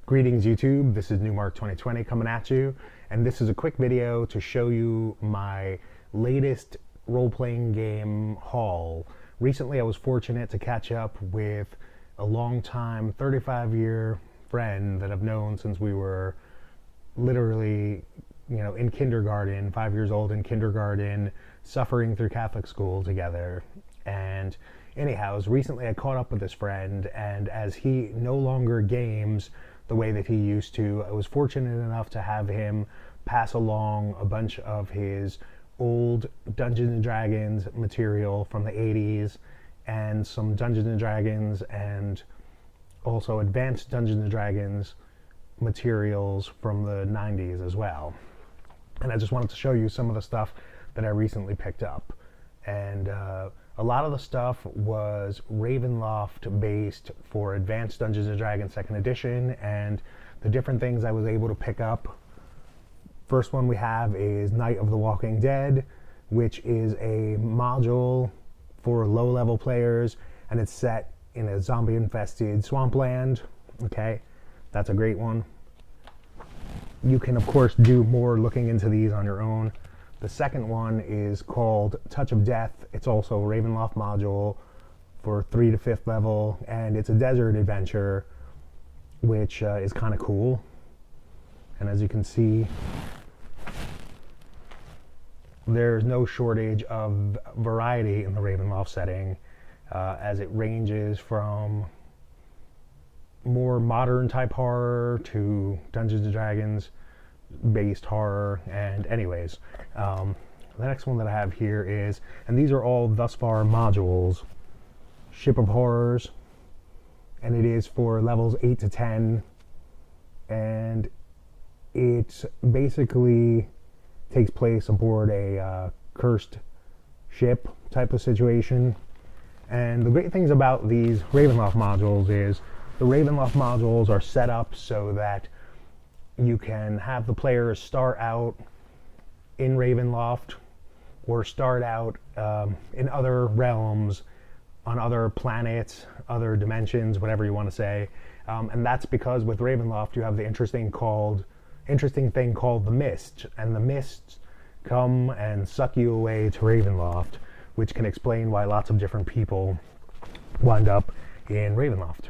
Greetings YouTube, this is Newmark 2020 coming at you, and this is a quick video to show you my latest role-playing game haul. Recently I was fortunate to catch up with a long-time 35-year friend that I've known since we were literally, in kindergarten, 5 years old in kindergarten, suffering through Catholic school together. And anyhow, recently I caught up with this friend, and as he no longer games the way that he used to, I was fortunate enough to have him pass along a bunch of his old Dungeons & Dragons material from the 80s and some Dungeons & Dragons and also advanced Dungeons & Dragons materials from the 90s as well. And I just wanted to show you some of the stuff that I recently picked up. And a lot of the stuff was Ravenloft based for Advanced Dungeons & Dragons 2nd Edition, and the different things I was able to pick up. First one we have is Night of the Walking Dead, which is a module for low-level players, and it's set in a zombie-infested swampland. Okay, that's a great one. You can, of course, do more looking into these on your own. The second one is called Touch of Death. It's also a Ravenloft module for 3 to 5th level, and it's a desert adventure, which is kind of cool. And as you can see, there's no shortage of variety in the Ravenloft setting, as it ranges from more modern type horror to Dungeons & Dragons based horror. And anyways, the next one that I have here is, and these are all thus far modules, Ship of Horrors, and it is for levels 8 to 10, and it basically takes place aboard a cursed ship type of situation. And the great things about these Ravenloft modules is the Ravenloft modules are set up so that you can have the players start out in Ravenloft or start out in other realms, on other planets, other dimensions, whatever you want to say. And that's because with Ravenloft you have the interesting thing called the Mist, and the Mists come and suck you away to Ravenloft, which can explain why lots of different people wind up in Ravenloft.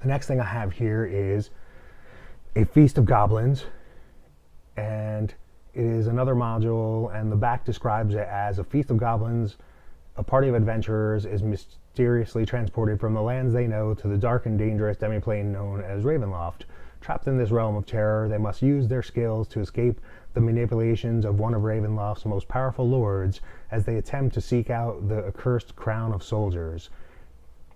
The next thing I have here is a Feast of Goblins, and it is another module, and the back describes it as a Feast of Goblins. A party of adventurers is mysteriously transported from the lands they know to the dark and dangerous demiplane known as Ravenloft. Trapped in this realm of terror, they must use their skills to escape the manipulations of one of Ravenloft's most powerful lords as they attempt to seek out the accursed crown of soldiers.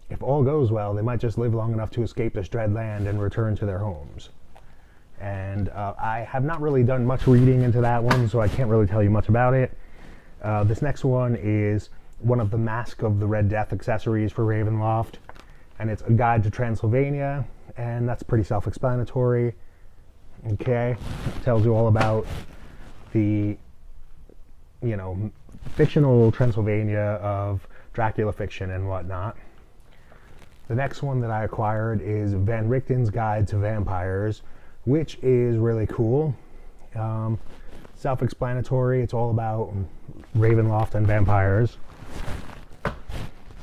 If all goes well, they might just live long enough to escape this dread land and return to their homes. And I have not really done much reading into that one, so I can't really tell you much about it. This next one is one of the Mask of the Red Death accessories for Ravenloft, and it's a guide to Transylvania, and that's pretty self-explanatory. Okay, it tells you all about the, fictional Transylvania of Dracula fiction and whatnot. The next one that I acquired is Van Richten's Guide to Vampires, which is really cool. Self-explanatory, it's all about Ravenloft and vampires.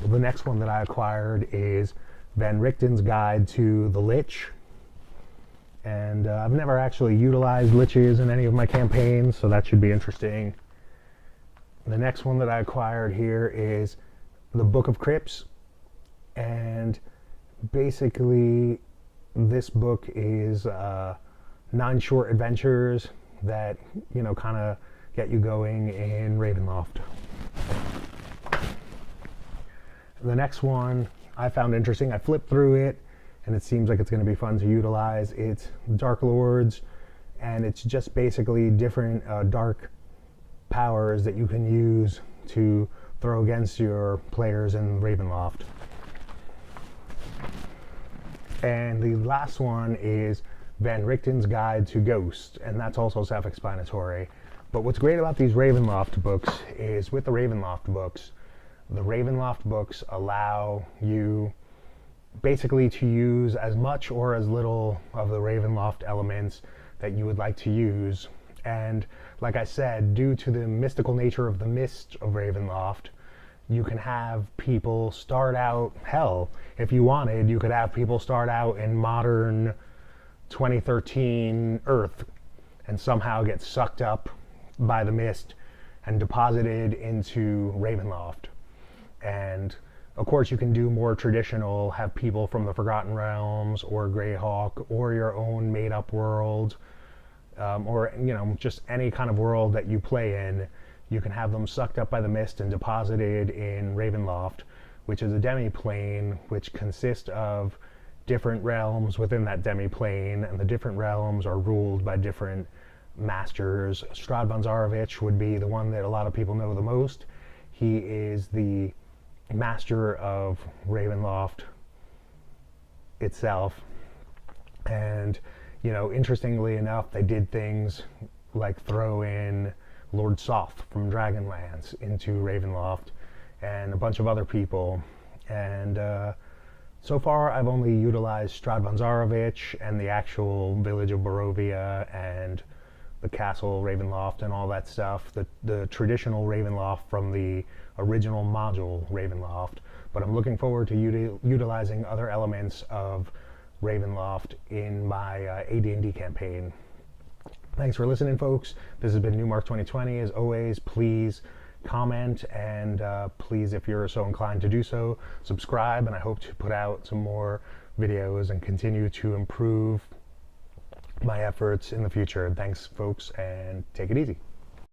The next one that I acquired is Van Richten's Guide to the Lich, and I've never actually utilized liches in any of my campaigns, so that should be interesting. The next one that I acquired here is the Book of Crypts, and basically this book is 9 short adventures that kind of get you going in Ravenloft. The next one I found interesting. I flipped through it, and it seems like it's going to be fun to utilize. It's Dark Lords, and it's just basically different dark powers that you can use to throw against your players in Ravenloft. And the last one is Van Richten's Guide to Ghosts, and that's also self-explanatory. But what's great about these Ravenloft books is with the Ravenloft books allow you basically to use as much or as little of the Ravenloft elements that you would like to use. And like I said, due to the mystical nature of the mist of Ravenloft, you can have people start out, hell, if you wanted, you could have people start out in modern 2013 Earth and somehow get sucked up by the mist and deposited into Ravenloft. And of course, you can do more traditional, have people from the Forgotten Realms or Greyhawk or your own made-up world, or just any kind of world that you play in. You can have them sucked up by the mist and deposited in Ravenloft, which is a demi-plane which consists of different realms within that demi-plane, and the different realms are ruled by different masters. Strahd von Zarovich would be the one that a lot of people know the most. He is the master of Ravenloft itself. And, interestingly enough, they did things like throw in Lord Soth from Dragonlance into Ravenloft and a bunch of other people. And so far, I've only utilized Strahd von Zarovich and the actual village of Barovia and the castle Ravenloft and all that stuff, the traditional Ravenloft from the original module Ravenloft. But I'm looking forward to utilizing other elements of Ravenloft in my AD&D campaign. Thanks for listening, folks. This has been Newmark 2020. As always, please comment, and please, if you're so inclined to do so, subscribe, and I hope to put out some more videos and continue to improve my efforts in the future. Thanks, folks, and take it easy.